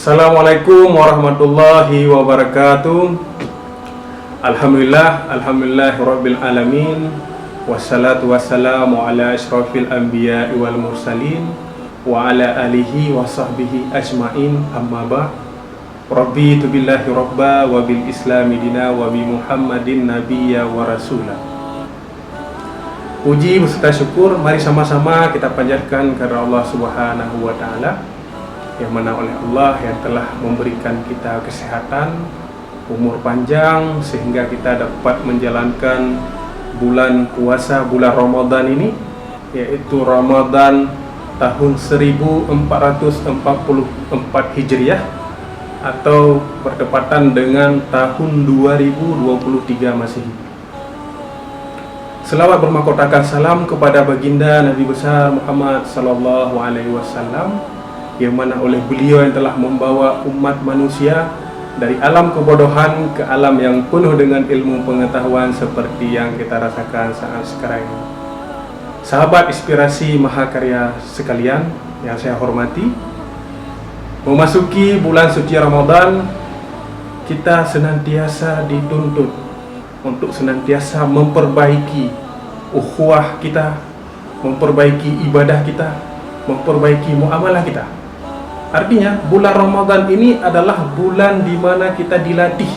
Assalamualaikum warahmatullahi wabarakatuh. Alhamdulillahirabbil alamin. Wassalatu wassalamu ala asyrafil anbiya'i wal mursalin wa ala alihi wa sahbihi ajmain, amma ba'd. Rabbi billahi rabba wa bil islami dina wa bi Muhammadin nabiyya wa rasulah. Puji beserta syukur mari sama-sama kita panjatkan kepada Allah Subhanahu wa taala, yang mana oleh Allah yang telah memberikan kita kesehatan, umur panjang, sehingga kita dapat menjalankan bulan puasa, bulan Ramadan ini, yaitu Ramadan tahun 1444 Hijriah atau bertepatan dengan tahun 2023 Masehi. Selawat bermahkotakan salam kepada baginda Nabi besar Muhammad sallallahu alaihi wasallam, yang mana oleh beliau yang telah membawa umat manusia dari alam kebodohan ke alam yang penuh dengan ilmu pengetahuan seperti yang kita rasakan saat sekarang ini. Sahabat inspirasi mahakarya sekalian yang saya hormati, memasuki bulan suci Ramadan, kita senantiasa dituntut untuk senantiasa memperbaiki ukhuwah kita, memperbaiki ibadah kita, memperbaiki muamalah kita. Artinya bulan Ramadan ini adalah bulan di mana kita dilatih,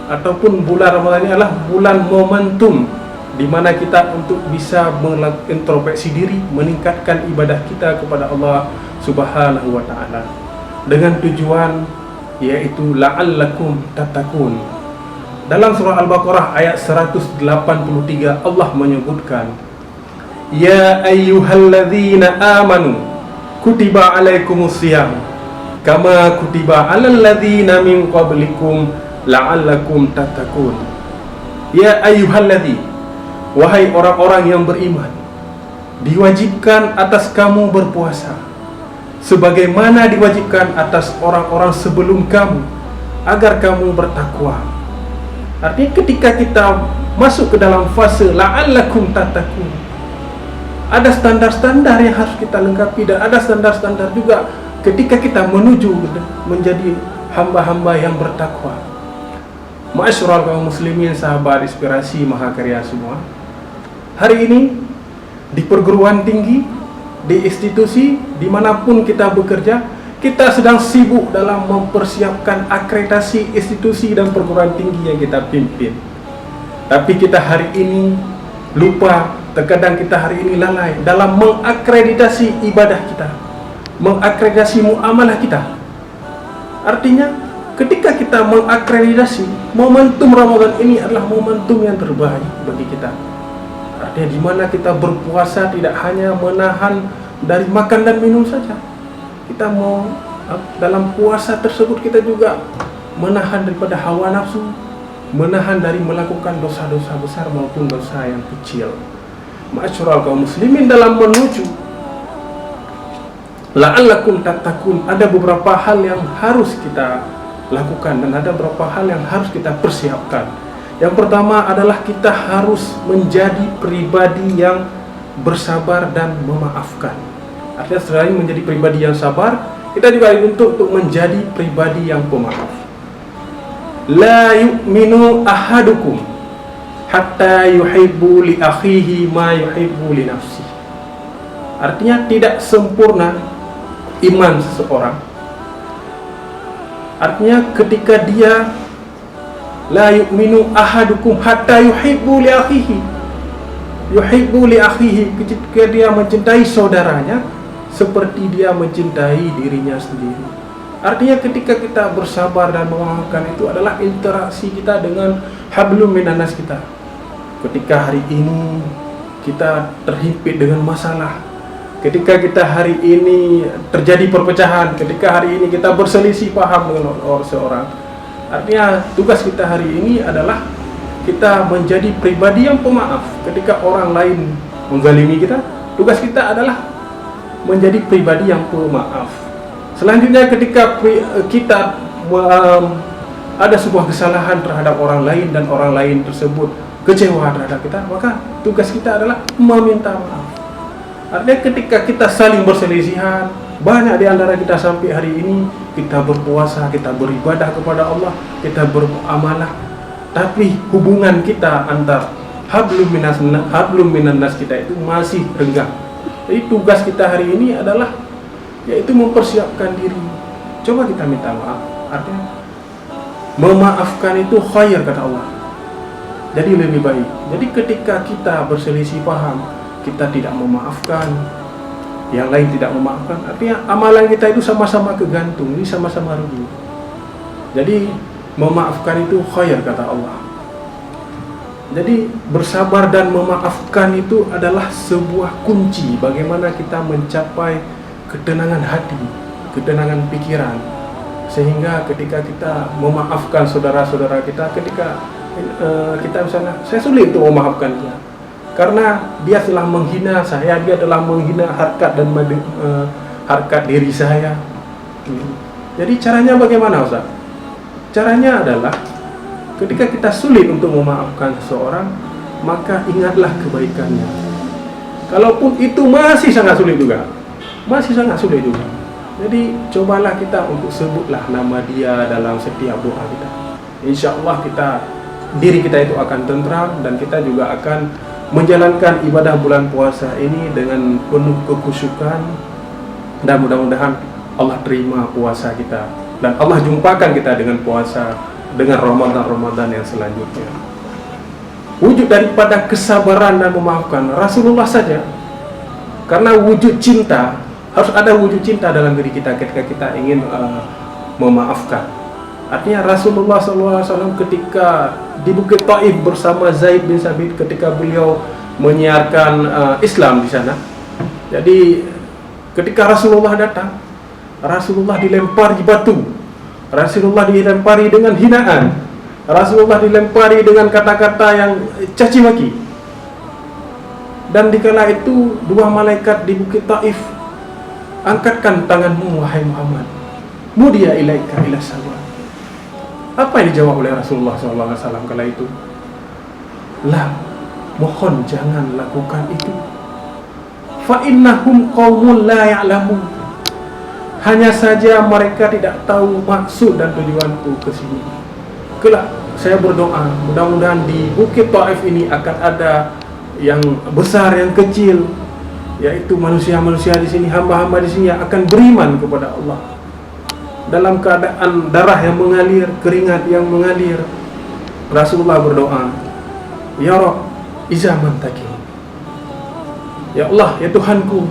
ataupun bulan Ramadan ini adalah bulan momentum di mana kita untuk bisa melakukan introspeksi diri, meningkatkan ibadah kita kepada Allah Subhanahu wa taala dengan tujuan yaitu la'allakum tattaqun. Dalam surah Al-Baqarah ayat 183 Allah menyebutkan, ya ayyuhalladzina amanu kutiba alaikumusiyam kama kutiba alal ladzina min qablikum la'allakum tattaqun. Ya ayyuhalladzi, wahai orang-orang yang beriman, diwajibkan atas kamu berpuasa sebagaimana diwajibkan atas orang-orang sebelum kamu, agar kamu bertakwa. Artinya ketika kita masuk ke dalam fase la'allakum tattaqun, ada standar-standar yang harus kita lengkapi, dan ada standar-standar juga ketika kita menuju menjadi hamba-hamba yang bertakwa. Ma'asyiral kaum muslimin, sahabat inspirasi mahakarya semua, hari ini di perguruan tinggi, di institusi dimanapun kita bekerja, kita sedang sibuk dalam mempersiapkan akreditasi institusi dan perguruan tinggi yang kita pimpin. Tapi kita hari ini lupa, terkadang kita hari ini lalai dalam mengakreditasi ibadah kita, mengakreditasi muamalah kita. Artinya ketika kita mengakreditasi, momentum Ramadan ini adalah momentum yang terbaik bagi kita. Artinya di mana kita berpuasa tidak hanya menahan dari makan dan minum saja. Kita mau dalam puasa tersebut kita juga menahan daripada hawa nafsu, menahan dari melakukan dosa-dosa besar maupun dosa yang kecil. Ma'asyiral kaum muslimin, dalam menuju la'allakum tattaqun, ada beberapa hal yang harus kita lakukan dan ada beberapa hal yang harus kita persiapkan. Yang pertama adalah kita harus menjadi pribadi yang bersabar dan memaafkan. Artinya selain menjadi pribadi yang sabar, kita juga dituntut untuk menjadi pribadi yang pemaaf. La yu'minu ahadukum hatta yuhibbu li akhihi ma yuhibbu li nafsihi. Artinya tidak sempurna iman seseorang. Artinya ketika dia la yu'minu ahadukum hatta yuhibbu li akhihi, yuhibbu li akhihi, ketika dia mencintai saudaranya seperti dia mencintai dirinya sendiri. Artinya ketika kita bersabar dan memaafkan, itu adalah interaksi kita dengan hablum minanas kita. Ketika hari ini kita terhimpit dengan masalah, ketika kita hari ini terjadi perpecahan, ketika hari ini kita berselisih paham dengan orang seorang, artinya tugas kita hari ini adalah kita menjadi pribadi yang pemaaf. Ketika orang lain menzalimi kita, tugas kita adalah menjadi pribadi yang pemaaf. Selanjutnya ketika kita ada sebuah kesalahan terhadap orang lain dan orang lain tersebut kecewa terhadap kita, maka tugas kita adalah meminta maaf. Artinya ketika kita saling berselisihan, Banyak di antara kita sampai hari ini kita berpuasa, kita beribadah kepada Allah, kita beramalah, tapi hubungan kita antar hablum minan nas kita itu masih renggang. Jadi tugas kita hari ini adalah yaitu mempersiapkan diri. Coba kita minta maaf. Artinya memaafkan itu khair kata Allah. Jadi lebih baik. Jadi ketika kita berselisih paham, kita tidak memaafkan, yang lain tidak memaafkan, artinya amalan kita itu sama-sama kegantung, ini sama-sama rugi. Jadi memaafkan itu khair kata Allah. Jadi bersabar dan memaafkan itu adalah sebuah kunci bagaimana kita mencapai ketenangan hati, ketenangan pikiran. Sehingga ketika kita memaafkan saudara-saudara kita, ketika kita misalnya, saya sulit untuk memaafkan dia karena dia telah menghina saya, dia telah menghina harkat dan harkat diri saya. Jadi caranya bagaimana, Ustaz? Caranya adalah ketika kita sulit untuk memaafkan seseorang, maka ingatlah kebaikannya. Kalaupun itu masih sangat sulit juga, jadi cobalah kita untuk sebutlah nama dia dalam setiap doa kita. Insya Allah diri kita itu akan tentram, dan kita juga akan menjalankan ibadah bulan puasa ini dengan penuh kekhusyukan, dan mudah-mudahan Allah terima puasa kita dan Allah jumpakan kita dengan puasa, dengan Ramadan yang selanjutnya. Wujud daripada kesabaran dan memaafkan Rasulullah saja, karena wujud cinta, harus ada wujud cinta dalam diri kita ketika kita ingin memaafkan. Artinya Rasulullah SAW ketika di Bukit Taif bersama Zaid bin Sabit, ketika beliau menyiarkan Islam di sana. Jadi ketika Rasulullah datang, Rasulullah dilempari batu, Rasulullah dilempari dengan hinaan, Rasulullah dilempari dengan kata-kata yang caci maki. Dan dikala itu dua malaikat di Bukit Taif, angkatkan tanganmu wahai Muhammad, mudia ilaika ila sawa. Apa yang dijawab oleh Rasulullah SAW kala itu? Lah, mohon jangan lakukan itu. Fa innahum qaumun la ya'lamun. Hanya saja mereka tidak tahu maksud dan tujuanku ke sini. Kelak saya berdoa, mudah-mudahan di Bukit Taif ini akan ada yang besar, yang kecil, yaitu manusia-manusia di sini, hamba-hamba di sini yang akan beriman kepada Allah. Dalam keadaan darah yang mengalir, keringat yang mengalir, Rasulullah berdoa, Ya Rabb, izaman takin. Ya Allah, ya Tuhanku,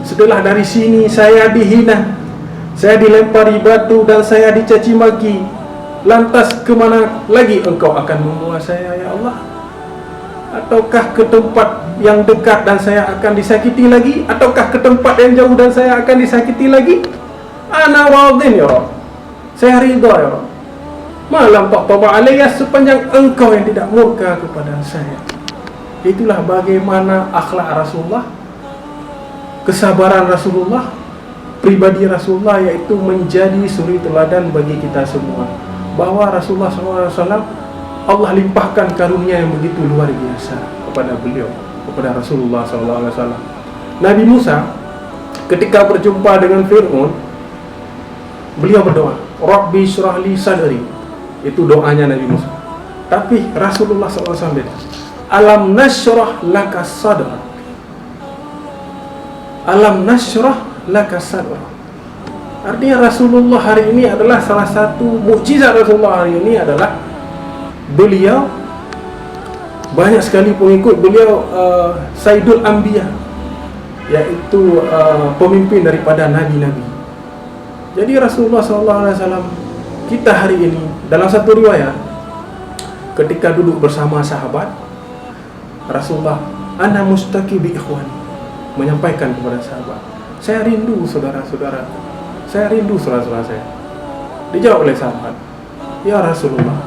setelah dari sini saya dihina, saya dilempari batu dan saya dicaci maki, lantas kemana lagi engkau akan membawa saya, ya Allah? Ataukah ke tempat yang dekat dan saya akan disakiti lagi? Ataukah ke tempat yang jauh dan saya akan disakiti lagi? Ana radin ya Rabb, saya ridha ya Rabb. Malam taqtaba alayya, sepanjang engkau yang tidak murka kepada saya. Itulah bagaimana akhlak Rasulullah, kesabaran Rasulullah, pribadi Rasulullah, yaitu menjadi suri teladan bagi kita semua. Bahwa Rasulullah SAW, Allah limpahkan karunia yang begitu luar biasa kepada beliau, kepada Rasulullah SAW. Nabi Musa ketika berjumpa dengan Fir'aun, beliau berdoa, Rabbi syrah li sadri. Itu doanya Nabi Musa. Tapi Rasulullah SAW beda. Alam nasyrah laka sadrak. Alam nasyrah laka sadrak. Artinya Rasulullah hari ini adalah salah satu mukjizat Rasulullah hari ini adalah beliau banyak sekali pengikut beliau, Sayyidul Anbiya, yaitu pemimpin daripada nabi-nabi. Jadi Rasulullah SAW, kita hari ini dalam satu riwayat ketika duduk bersama sahabat, Rasulullah, ana mustaqi bi ikhwani, menyampaikan kepada sahabat, saya rindu saudara-saudara, saya rindu saudara-saudara saya. Dijawab oleh sahabat, ya Rasulullah,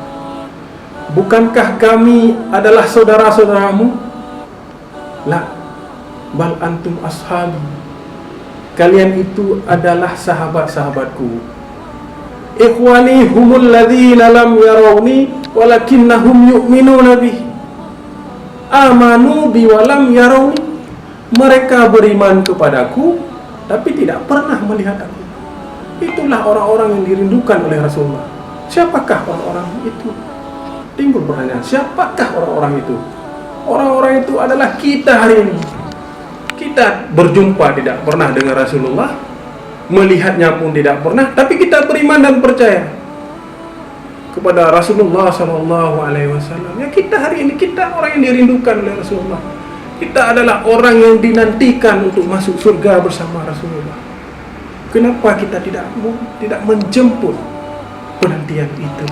bukankah kami adalah saudara-saudaramu? La, bal antum ashabi, kalian itu adalah sahabat-sahabatku. Ikhwani humul ladzina lam yarawni walakinnahum yu'minuna bi. Amanu bi wa lam yarawni. Mereka beriman kepadaku tapi tidak pernah melihat aku. Itulah orang-orang yang dirindukan oleh Rasulullah. Siapakah orang-orang itu? Timbul pertanyaan, siapakah orang-orang itu? Orang-orang itu adalah kita hari ini. Kita berjumpa tidak pernah dengan Rasulullah, melihatnya pun tidak pernah, tapi kita beriman dan percaya kepada Rasulullah SAW. Ya, kita hari ini, kita orang yang dirindukan oleh Rasulullah. Kita adalah orang yang dinantikan untuk masuk surga bersama Rasulullah. Kenapa kita tidak menjemput penantian itu?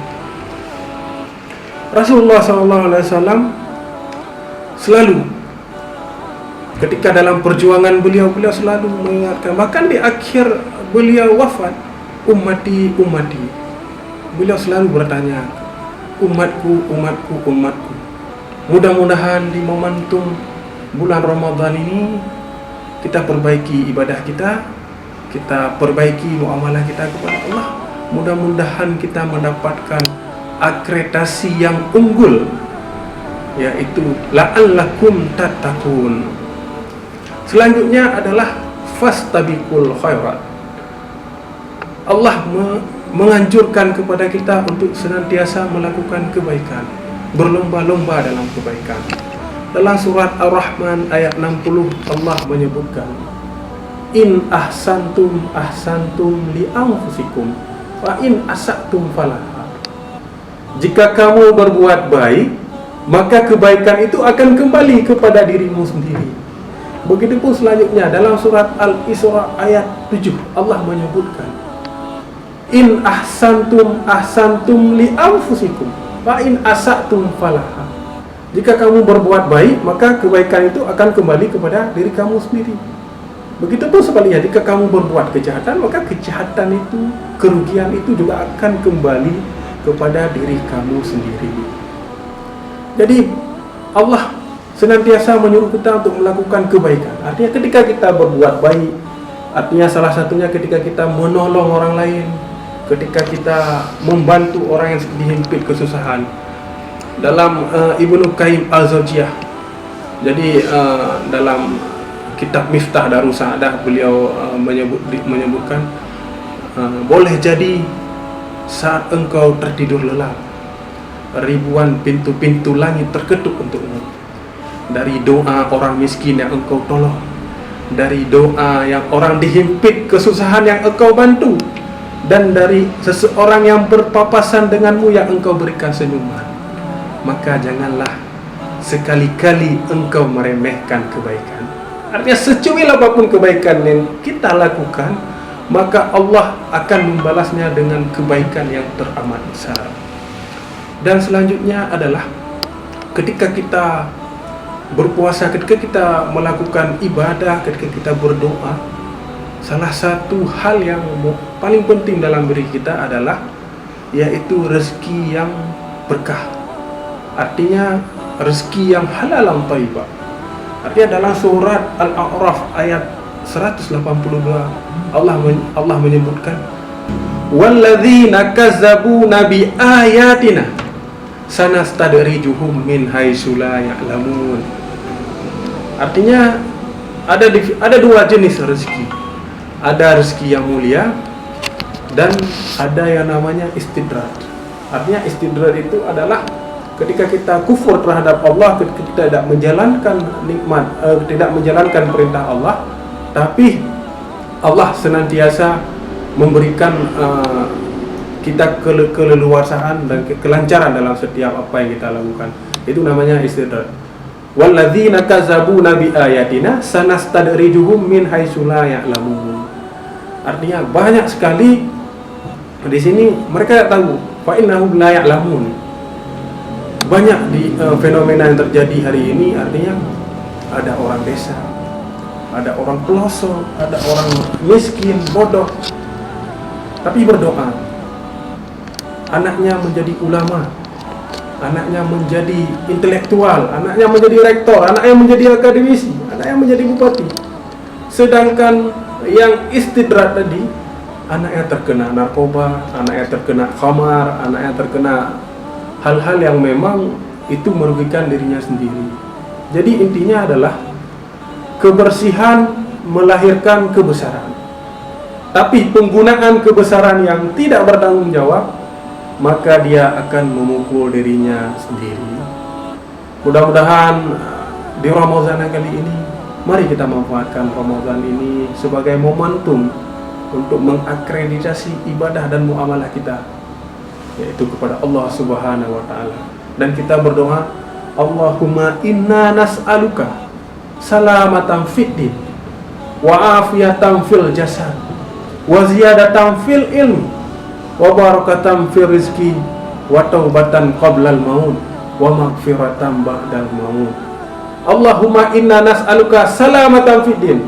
Rasulullah SAW selalu, ketika dalam perjuangan beliau selalu mengingatkan, bahkan di akhir beliau wafat, ummati, ummati. Beliau selalu bertanya, umatku, umatku, umatku. Mudah-mudahan di momentum bulan Ramadan ini kita perbaiki ibadah kita perbaiki muamalah kita kepada Allah. Mudah-mudahan kita mendapatkan akreditasi yang unggul, yaitu la'allakum tattaqun. Selanjutnya adalah fastabiqul khairat. Allah menganjurkan kepada kita untuk senantiasa melakukan kebaikan, berlomba-lomba dalam kebaikan. Dalam surat Ar-Rahman ayat 60 Allah menyebutkan, in ahsantum ahsantum li anfusikum wa in asatum falaha. Jika kamu berbuat baik, maka kebaikan itu akan kembali kepada dirimu sendiri. Begitupun selanjutnya dalam surat Al-Isra ayat 7 Allah menyebutkan, in ahsantum ahsantum li anfusikum wa in asatum falaha. Jika kamu berbuat baik, maka kebaikan itu akan kembali kepada diri kamu sendiri. Begitupun sebaliknya, jika kamu berbuat kejahatan, maka kejahatan itu, kerugian itu juga akan kembali kepada diri kamu sendiri. Jadi Allah senantiasa menyuruh kita untuk melakukan kebaikan. Artinya ketika kita berbuat baik, artinya salah satunya ketika kita menolong orang lain, ketika kita membantu orang yang dihimpit kesusahan. Dalam Ibnu Qayyim Al-Jauziyah, jadi dalam kitab Miftah Darus Sa'adah beliau menyebutkan, boleh jadi saat engkau tertidur lelap, ribuan pintu-pintu langit terketuk untukmu. Dari doa orang miskin yang engkau tolong, dari doa yang orang dihimpit kesusahan yang engkau bantu, dan dari seseorang yang berpapasan denganmu yang engkau berikan senyuman. Maka janganlah sekali-kali engkau meremehkan kebaikan. Artinya secuil apapun kebaikan yang kita lakukan, maka Allah akan membalasnya dengan kebaikan yang teramat besar. Dan selanjutnya adalah ketika kita berpuasa, ketika kita melakukan ibadah, ketika kita berdoa, salah satu hal yang paling penting dalam diri kita adalah yaitu rezeki yang berkah. Artinya rezeki yang halalan thayyibah. Artinya dalam surat Al-A'raf ayat 182 Allah menyebutkan, walladzina kazzabuna bi ayatina sanastadrijuhum min haitsu la ya'lamun. Artinya ada dua jenis rezeki. Ada rezeki yang mulia dan ada yang namanya istidraj. Artinya istidraj itu adalah ketika kita kufur terhadap Allah, ketika kita tidak menjalankan nikmat, tidak menjalankan perintah Allah, tapi Allah senantiasa memberikan kita keleluasaan dan kelancaran dalam setiap apa yang kita lakukan. Itu namanya istidraj. Walladzina kazzabuna bi ayatina sanastadrijuhum min haitsu la ya'lamun. Artinya banyak sekali di sini mereka tak tahu, fa innahum la ya'lamun. Banyak di fenomena yang terjadi hari ini, artinya ada orang desa, ada orang pelosok, ada orang miskin, bodoh, tapi berdoa. Anaknya menjadi ulama, anaknya menjadi intelektual, anaknya menjadi rektor, anaknya menjadi akademisi, anaknya menjadi bupati. Sedangkan yang istidraj tadi, anaknya terkena narkoba, anaknya terkena khamar, anaknya terkena hal-hal yang memang itu merugikan dirinya sendiri. Jadi intinya adalah kebersihan melahirkan kebesaran. Tapi penggunaan kebesaran yang tidak bertanggung jawab, maka dia akan memukul dirinya sendiri. Mudah-mudahan di Ramadan kali ini, mari kita manfaatkan Ramadan ini sebagai momentum untuk mengakreditasi ibadah dan muamalah kita, yaitu kepada Allah Subhanahu wa Ta'ala. Dan kita berdoa, Allahumma inna nas'aluka salamatan fid din wa afiyatan fil jasad wa ziyadatan fil ilmi wa barakatan fil rizki wa taubatan qablal maut wa maghfiratan ba'dal maut. Allahumma inna nas'aluka salamatan fid din.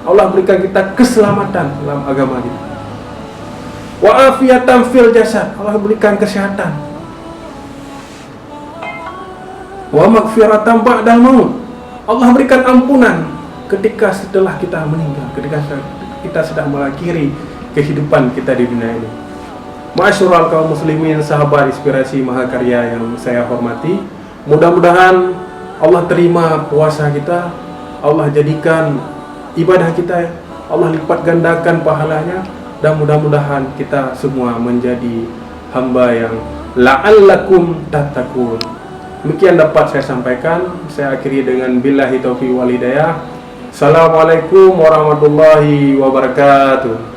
Allah berikan kita keselamatan dalam agama kita. Wa afiyatan fil jasad. Allah berikan kesehatan. Wa maghfiratan ba'dal maut. Allah berikan ampunan ketika setelah kita meninggal, ketika kita sedang mengakhiri kehidupan kita di dunia ini. Ma'asyiral kaum muslimin, sahabat inspirasi mahakarya yang saya hormati, mudah-mudahan Allah terima puasa kita, Allah jadikan ibadah kita, Allah lipat gandakan pahalanya, dan mudah-mudahan kita semua menjadi hamba yang la'allakum tattaqun. Demikian dapat saya sampaikan. Saya akhiri dengan billahi taufiq wal hidayah. Assalamualaikum warahmatullahi wabarakatuh.